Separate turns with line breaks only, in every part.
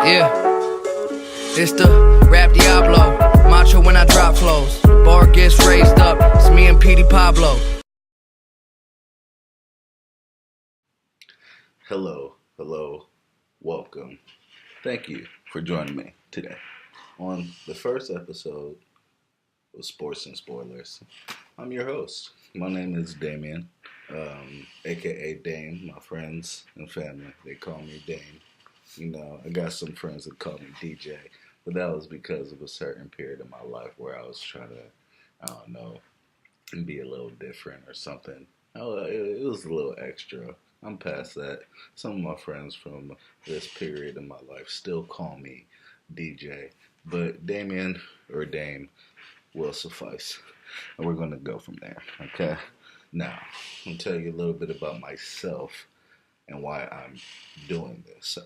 Yeah, it's the rap Diablo. Macho when I drop flows. The bar gets raised up. It's me and Petey Pablo.
Hello, welcome. Thank you for joining me today on the first episode of Sports and Spoilers. I'm your host. My name is Damien, aka Dame. My friends and family, they call me Dame. You know, I got some friends that call me DJ, but that was because of a certain period of my life where I was trying to, I don't know, be a little different or something. It was a little extra. I'm past that. Some of my friends from this period of my life still call me DJ, but Damien or Dame will suffice. And we're going to go from there, okay? Now, I'm going to tell you a little bit about myself and why I'm doing this.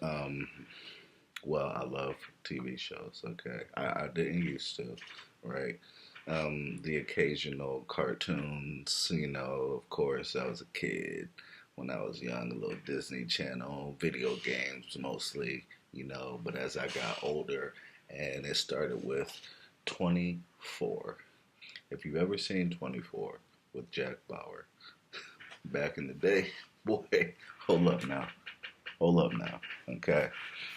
Well, I love TV shows, okay? I didn't used to, right? The occasional cartoons, you know, of course, I was a kid when I was young, a little Disney Channel, video games mostly, you know, but as I got older, and it started with 24. If you've ever seen 24 with Jack Bauer, back in the day, boy, hold up now, okay?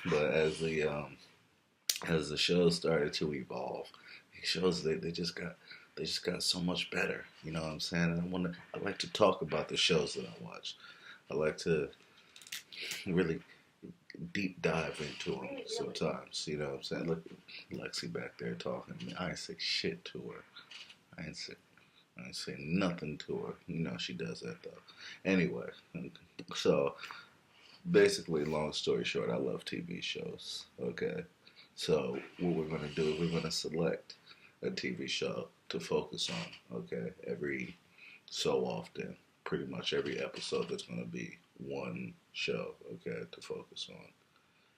But as the show started to evolve, it shows they just got so much better. You know what I'm saying? And I like to talk about the shows that I watch. I like to really deep dive into them sometimes. You know what I'm saying? Look, Lexi back there talking to me. I ain't say shit to her. I ain't say nothing to her. You know she does that though. Anyway, so basically, long story short, I love TV shows. Okay, so what we're gonna do is we're gonna select a TV show to focus on. Okay, every so often, pretty much every episode, there's gonna be one show. Okay, to focus on.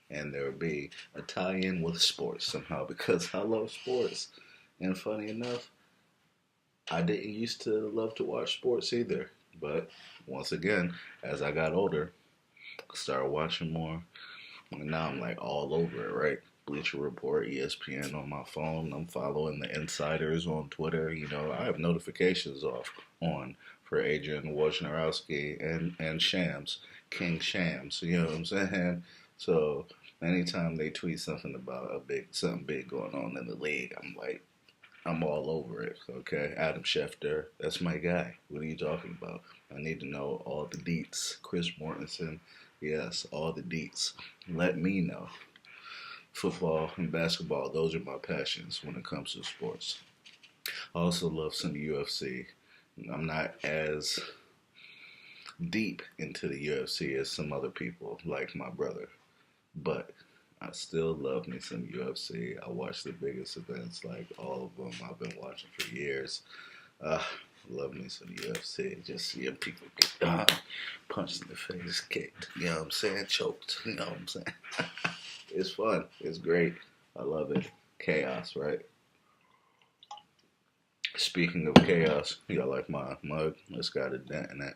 And there will be a tie-in with sports somehow because I love sports. And funny enough, I didn't used to love to watch sports either. But once again, as I got older, I started watching more. And now I'm like all over it, right? Bleacher Report, ESPN on my phone. I'm following the insiders on Twitter. You know, I have notifications on for Adrian Wojnarowski and Shams, King Shams. You know what I'm saying? So anytime they tweet something about something big going on in the league, I'm all over it, okay? Adam Schefter, that's my guy. What are you talking about? I need to know all the deets. Chris Mortensen, yes, all the deets. Let me know. Football and basketball, those are my passions when it comes to sports. I also love some UFC. I'm not as deep into the UFC as some other people, like my brother, but I still love me some UFC. I watch the biggest events, like all of them. I've been watching for years. Love me some UFC. Just seeing people get punched in the face, kicked, you know what I'm saying, choked, you know what I'm saying. It's fun. It's great. I love it. Chaos, right? Speaking of chaos, you got like my mug. It's got a dent in it.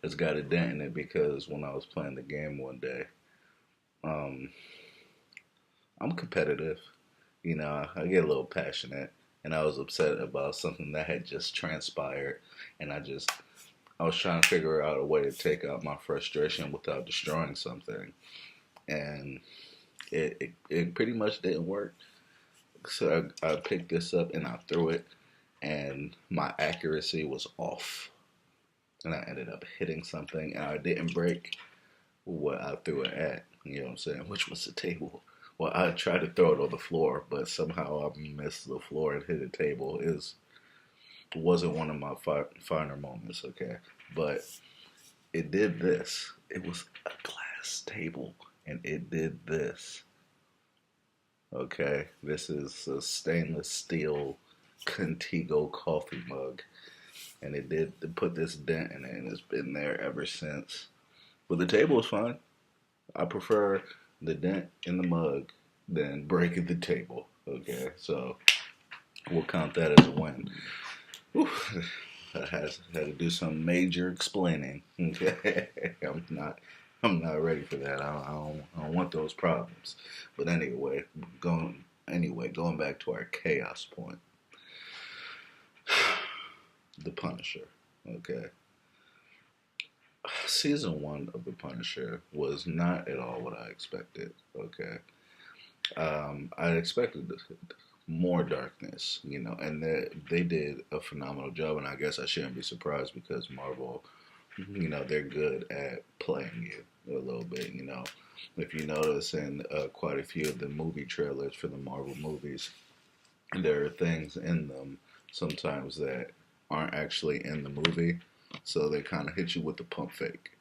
It's got a dent in it because when I was playing the game one day, I'm competitive. You know, I get a little passionate, and I was upset about something that had just transpired, and I was trying to figure out a way to take out my frustration without destroying something, and it pretty much didn't work. So I picked this up and I threw it, and my accuracy was off, and I ended up hitting something, and I didn't break what I threw it at. You know what I'm saying? Which was the table. Well, I tried to throw it on the floor, but somehow I missed the floor and hit the table. It wasn't one of my finer moments, okay? But it did this. It was a glass table, and it did this, okay? This is a stainless steel Contigo coffee mug, and it put this dent in it, and it's been there ever since. But the table is fine. I prefer the dent in the mug than breaking the table. Okay, so we'll count that as a win. Whew. I had to do some major explaining. Okay, I'm not I'm not ready for that. I don't want those problems. But going back to our chaos point, The Punisher. Okay, season one of The Punisher was not at all what I expected. Okay, I expected more darkness, and they did a phenomenal job, and I guess I shouldn't be surprised because Marvel, they're good at playing you a little bit. If you notice in quite a few of the movie trailers for the Marvel movies, there are things in them sometimes that aren't actually in the movie, so they kind of hit you with the pump fake.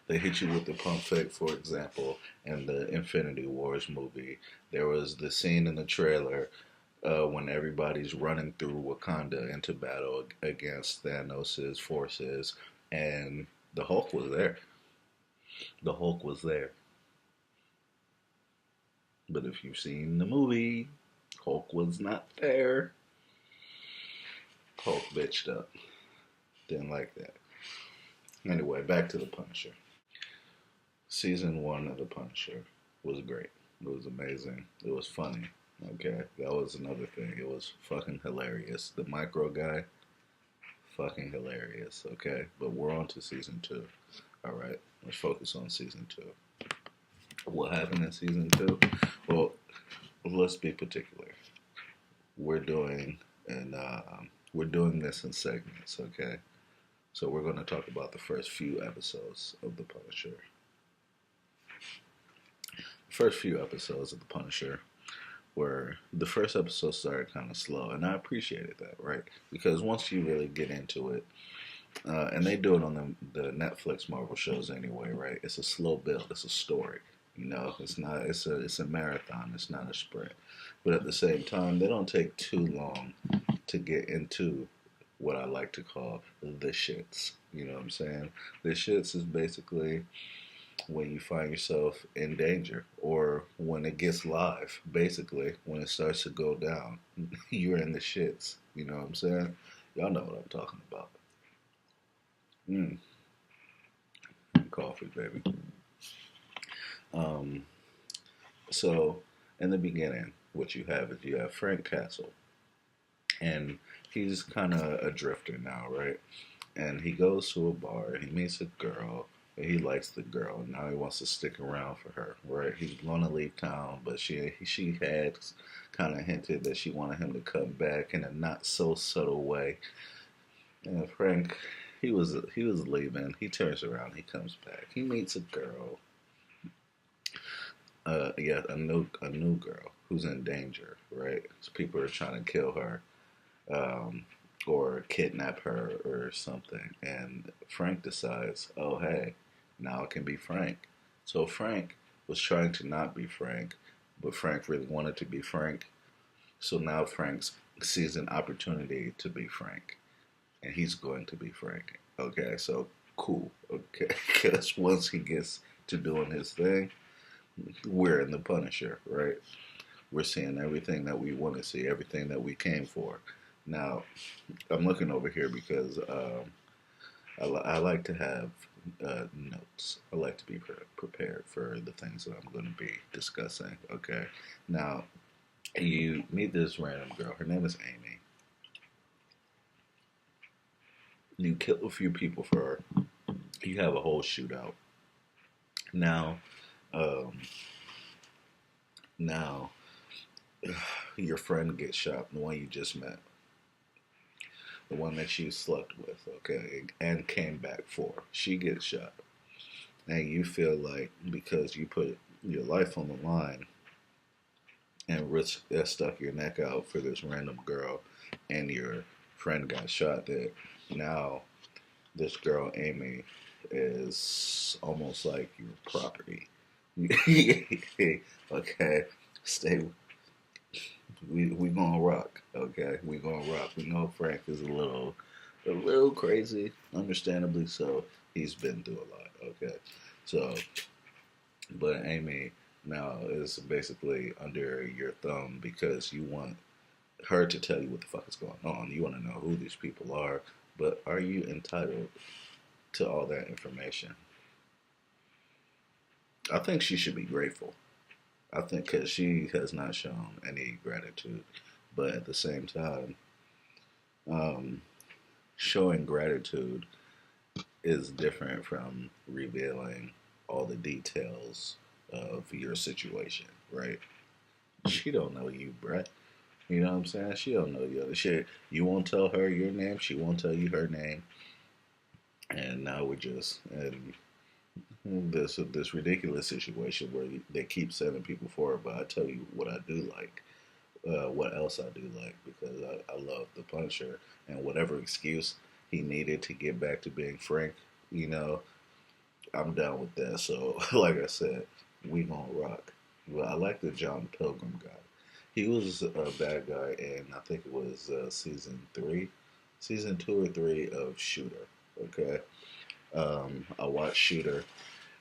They hit you with the pump fake. For example, in the Infinity Wars movie, there was the scene in the trailer when everybody's running through Wakanda into battle against Thanos' forces, and the Hulk was there. The Hulk was there. But if you've seen the movie, Hulk was not there. Hulk bitched up. Didn't like that. Anyway, back to The Punisher. Season one of The Punisher was great. It was amazing. It was funny. Okay, that was another thing. It was fucking hilarious. The micro guy, fucking hilarious. Okay, but we're on to season two. All right, let's focus on season two. What happened in season two? Well, let's be particular. We're doing we're doing this in segments. Okay, so we're going to talk about the first few episodes of The Punisher. First few episodes of The Punisher where the first episode started kind of slow, and I appreciated that, right? Because once you really get into it, and they do it on the Netflix Marvel shows anyway, right? It's a slow build. It's a story. It's not. It's a marathon. It's not a sprint. But at the same time, they don't take too long to get into what I like to call the shits. You know what I'm saying? The shits is basically when you find yourself in danger or when it gets live, basically when it starts to go down. You're in the shits. You know what I'm saying? Y'all know what I'm talking about. Coffee, baby. So in the beginning, what you have is you have Frank Castle, and he's kind of a drifter now, right? And he goes to a bar, and he meets a girl, and he likes the girl, and now he wants to stick around for her, right? He's going to leave town, but she had kind of hinted that she wanted him to come back in a not so subtle way. And Frank, he was leaving. He turns around, he comes back. He meets a girl. A new girl who's in danger, right? So people are trying to kill her, or kidnap her or something. And Frank decides, oh hey, now it can be Frank. So Frank was trying to not be Frank, but Frank really wanted to be Frank. So now Frank sees an opportunity to be Frank, and he's going to be Frank. Okay, so cool. Okay, because once he gets to doing his thing, we're in The Punisher, right? We're seeing everything that we want to see, everything that we came for. Now, I'm looking over here because I like to have notes. I like to be prepared for the things that I'm going to be discussing. Okay. Now, you meet this random girl. Her name is Amy. You kill a few people for her. You have a whole shootout. Now, now, your friend gets shot, the one you just met, the one that you slept with, okay, and came back for. She gets shot. And you feel like because you put your life on the line and stuck your neck out for this random girl and your friend got shot, that now this girl, Amy, is almost like your property. Okay, stay. We gonna rock. Okay, we gonna rock. We know Frank is a little crazy, understandably so. He's been through a lot. Okay, so but Amy now is basically under your thumb because you want her to tell you what the fuck is going on. You want to know who these people are, but are you entitled to all that information? I think she should be grateful. I think because she has not shown any gratitude, but at the same time, um, showing gratitude is different from revealing all the details of your situation, right? She don't know you, Brett. You know what I'm saying? She don't know you. You won't tell her your name. She won't tell you her name. And now we're just in this ridiculous situation where they keep sending people forward. But I tell you what I do like. What else I do like, because I love the Punisher, and whatever excuse he needed to get back to being Frank, you know, I'm down with that. So, like I said, we gonna rock. Well, I like the John Pilgrim guy. He was a bad guy, and I think it was season 2 or 3 of Shooter. Okay, I watched Shooter,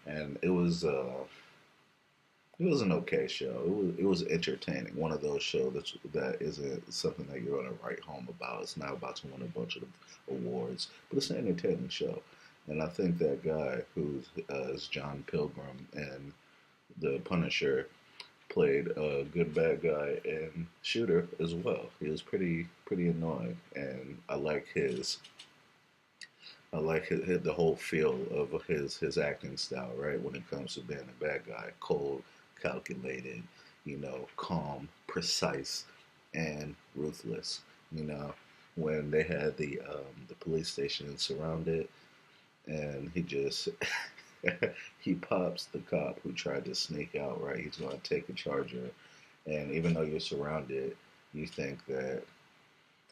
and it was an okay show. It was entertaining. One of those shows that isn't something that you're gonna write home about. It's not about to win a bunch of awards, but it's an entertaining show. And I think that guy who's is John Pilgrim and the Punisher played a good bad guy and Shooter as well. He was pretty annoying, and I like the whole feel of his acting style, right? When it comes to being a bad guy, cold, calculated, calm, precise, and ruthless. You know, when they had the police station surrounded, and he just he pops the cop who tried to sneak out. Right, he's going to take a charger, and even though you're surrounded, you think that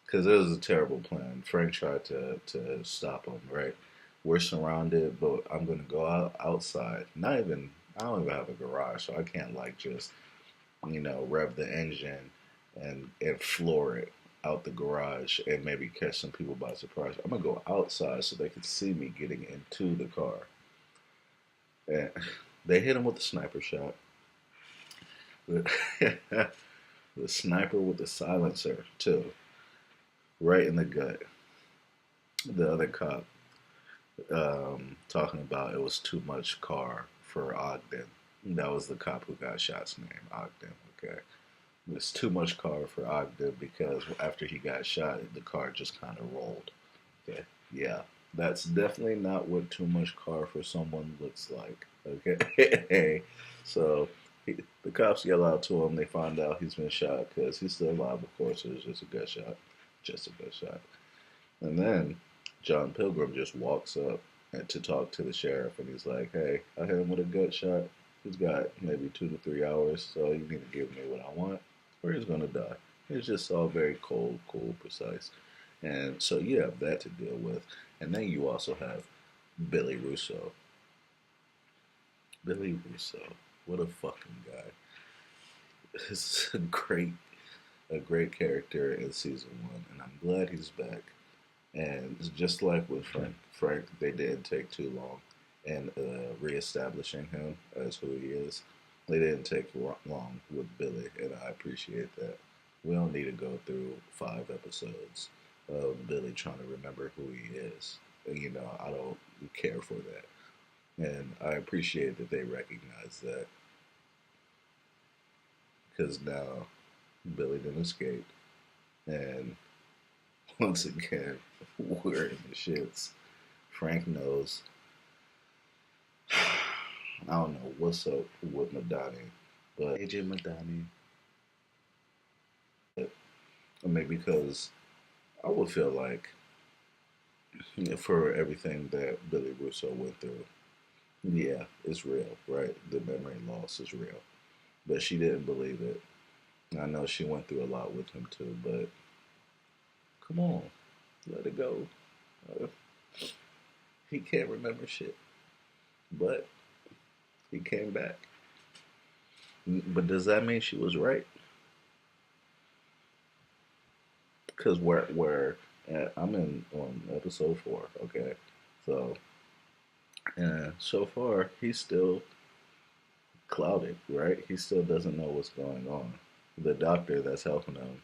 because it was a terrible plan. Frank tried to stop him. Right, we're surrounded, but I'm going to go outside. I don't even have a garage, so I can't like just rev the engine and floor it out the garage and maybe catch some people by surprise. I'm gonna go outside so they can see me getting into the car. And they hit him with a sniper shot. The, the sniper with the silencer too, right in the gut. The other cop talking about it was too much car for Ogden. That was the cop who got shot's name, Ogden. Okay. There's too much car for Ogden because after he got shot, the car just kind of rolled. Okay, yeah, that's definitely not what too much car for someone looks like. Okay, so the cops yell out to him. They find out he's been shot because he's still alive. Of course, it was just a gut shot, just a gut shot. And then John Pilgrim just walks up to talk to the sheriff, and he's like, "Hey, I hit him with a gut shot. He's got maybe 2 to 3 hours, so you need to give me what I want, or he's gonna die." It's just all very cold, cool, precise. And so you have that to deal with. And then you also have Billy Russo. Billy Russo. What a fucking guy. It's a great character in season 1, and I'm glad he's back. And it's just like with Frank, they didn't take too long in reestablishing him as who he is. They didn't take long with Billy, and I appreciate that. We don't need to go through 5 episodes of Billy trying to remember who he is. I don't care for that. And I appreciate that they recognize that because now Billy didn't escape. And once again, we're in the shits. Frank knows. I don't know what's up with Madani, but AJ Madani. I mean, because I would feel like for everything that Billy Russo went through, yeah, it's real, right? The memory loss is real. But she didn't believe it. I know she went through a lot with him too, but come on, let it go. Uh, he can't remember shit. But he came back. But does that mean she was right? Because I'm in on episode 4, okay? So, so far, he's still clouded, right? He still doesn't know what's going on. The doctor that's helping him,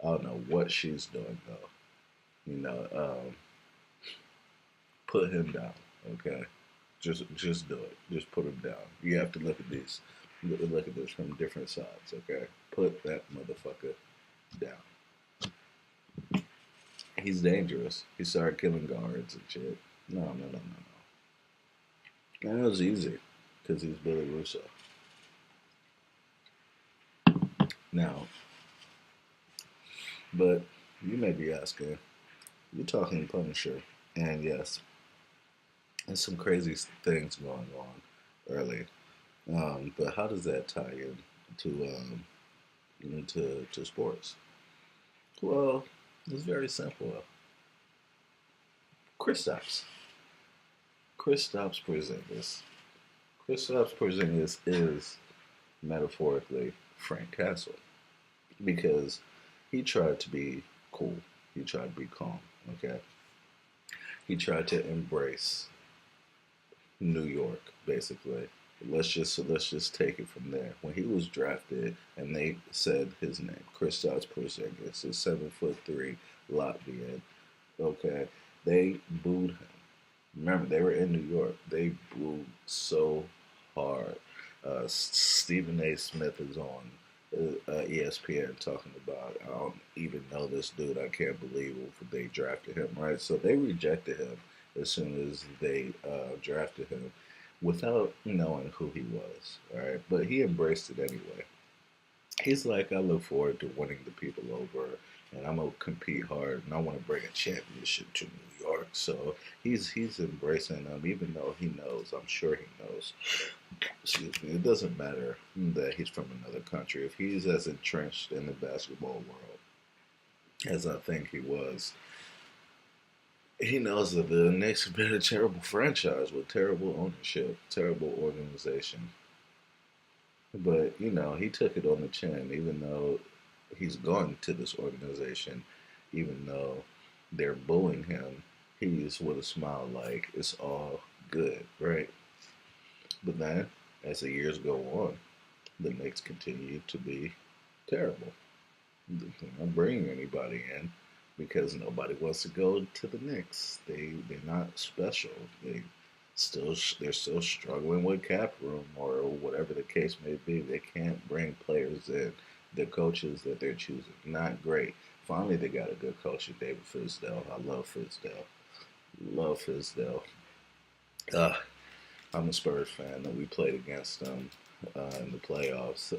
I don't know what she's doing though. Put him down, okay? Just do it. Just put him down. You have to look at this. Look at this from different sides. Okay, put that motherfucker down. He's dangerous. He started killing guards and shit. No, no, no, no, no. And it was easy because he's Billy Russo. Now, but you may be asking, you're talking Punisher, and yes, there's some crazy things going on early. But how does that tie in to sports? Well, it's very simple. Kristaps. Kristaps Porzingis. Kristaps Porzingis is metaphorically Frank Castle because he tried to be cool. He tried to be calm. Okay. He tried to embrace New York, basically. Let's just take it from there. When he was drafted and they said his name, Kristaps Porzingis, is 7'3" Latvian. Okay, they booed him. Remember, they were in New York. They booed so hard. Stephen A. Smith is on ESPN talking about, I don't even know this dude. I can't believe they drafted him, right? So they rejected him as soon as they drafted him without knowing who he was, all right? But he embraced it anyway. He's like, I look forward to winning the people over, and I'm gonna compete hard, and I want to bring a championship to New York. So he's embracing them, even though he knows. I'm sure he knows. Excuse me. It doesn't matter that he's from another country. If he's as entrenched in the basketball world as I think he was, he knows that the Knicks have been a terrible franchise with terrible ownership, terrible organization. But, he took it on the chin, even though he's gone to this organization, even though they're booing him, he's with a smile like it's all good, right? But then, as the years go on, the Knicks continue to be terrible. They're not bringing anybody in because nobody wants to go to the Knicks. They're not special. They're still struggling with cap room or whatever the case may be. They can't bring players in. The coaches that they're choosing not great. Finally, they got a good coach in David Fizdale. I love Fizdale. Love Fizdale. Uh, I'm a Spurs fan, and we played against them in the playoffs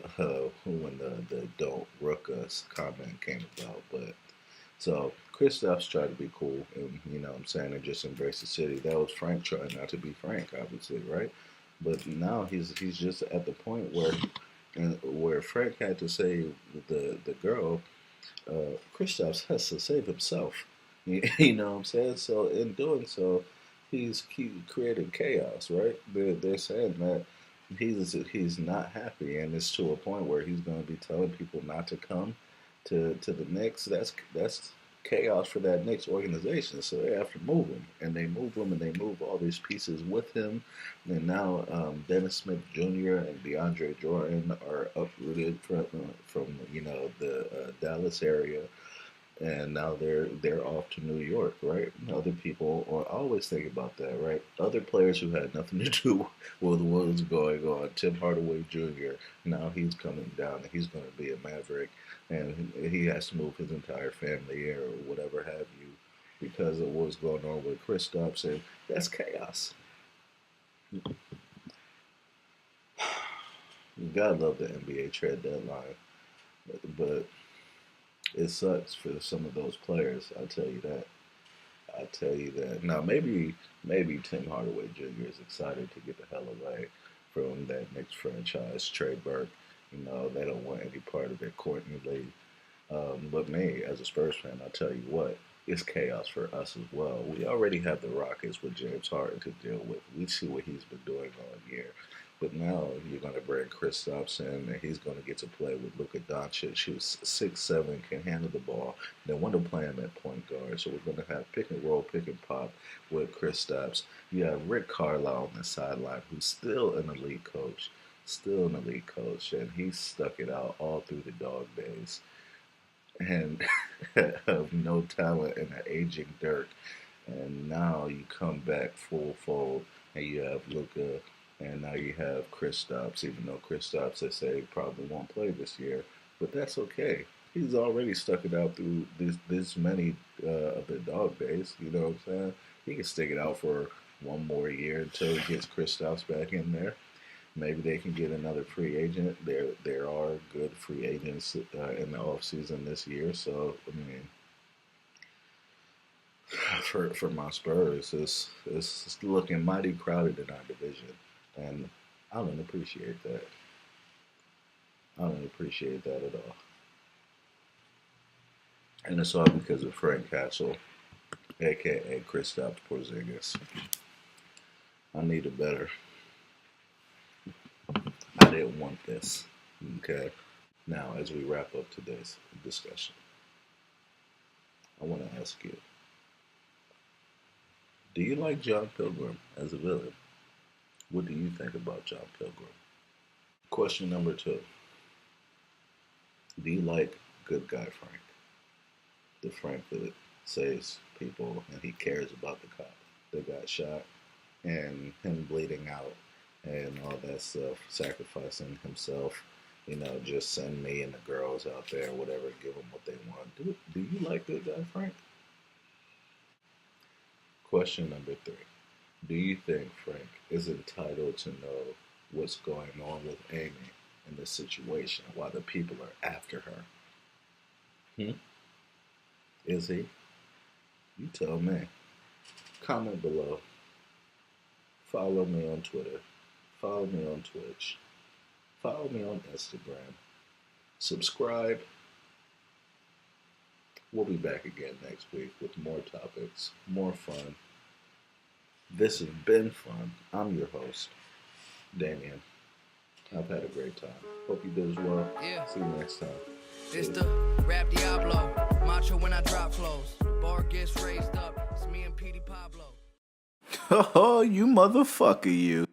when the "Don't Rook Us" comment came about. But so Kristaps tried to be cool, and what I'm saying, and just embrace the city. That was Frank trying not to be Frank, obviously, right? But now he's just at the point where Frank had to save the girl. Kristaps has to save himself. You know what I'm saying? So in doing so, he created chaos, right? They're saying that he's not happy, and it's to a point where he's going to be telling people not to come to the Knicks. That's chaos for that Knicks organization. So they have to move him, and they move him, and they move all these pieces with him. And now Dennis Smith Jr. and DeAndre Jordan are uprooted from the Dallas area, and now they're off to New York, right? Other people always think about that, right? Other players who had nothing to do with what was going on. Tim Hardaway Jr. Now he's coming down, and he's going to be a Maverick, and he has to move his entire family here or whatever have you because of what's going on with Kristaps, and that's chaos. You gotta love the NBA trade deadline, but it sucks for some of those players. I tell you that. I tell you that. Now maybe Tim Hardaway Jr. is excited to get the hell away from that Knicks franchise. Trey Burke, they don't want any part of it. Courtney Lee. But me, as a Spurs fan, I tell you what, it's chaos for us as well. We already have the Rockets with James Harden to deal with. We see what he's been doing all year. But now you're going to bring Kristaps in, and he's going to get to play with Luka Doncic, who's 6'7", can handle the ball. They want to play him at point guard, so we're going to have pick and roll, pick and pop with Kristaps. You have Rick Carlisle on the sideline, who's still an elite coach, and he's stuck it out all through the dog days. And of no talent and an aging Dirk. And now you come back full fold, and you have Luka, and now you have Kristaps. Even though Kristaps, they say, probably won't play this year, but that's okay. He's already stuck it out through this many of the dog days. You know what I'm saying? He can stick it out for one more year until he gets Kristaps back in there. Maybe they can get another free agent. There are good free agents in the offseason this year. So I mean, for my Spurs, it's looking mighty crowded in our division, and I don't appreciate that. I don't appreciate that at all. And it's all because of Frank Castle, aka Kristaps Porzingis. I need a better. I didn't want this. Okay. Now, as we wrap up today's discussion, I want to ask you: do you like John Pilgrim as a villain? What do you think about John Pilgrim? Question number 2: do you like Good Guy Frank? The Frank that saves people and he cares about the cop that got shot and him bleeding out and all that stuff, sacrificing himself, just send me and the girls out there, whatever, give them what they want. Do you like Good Guy Frank? Question number 3: do you think Frank is entitled to know what's going on with Amy in this situation, why the people are after her? Is he? You tell me. Comment below. Follow me on Twitter. Follow me on Twitch. Follow me on Instagram. Subscribe. We'll be back again next week with more topics, more fun. This has been fun. I'm your host, Damien. I've had a great time. Hope you did as well.
Yeah.
See you next time.
It's the rap Diablo. Macho when I drop flows. Bar gets raised up. It's me and Petey Pablo.
Oh, you motherfucker, you.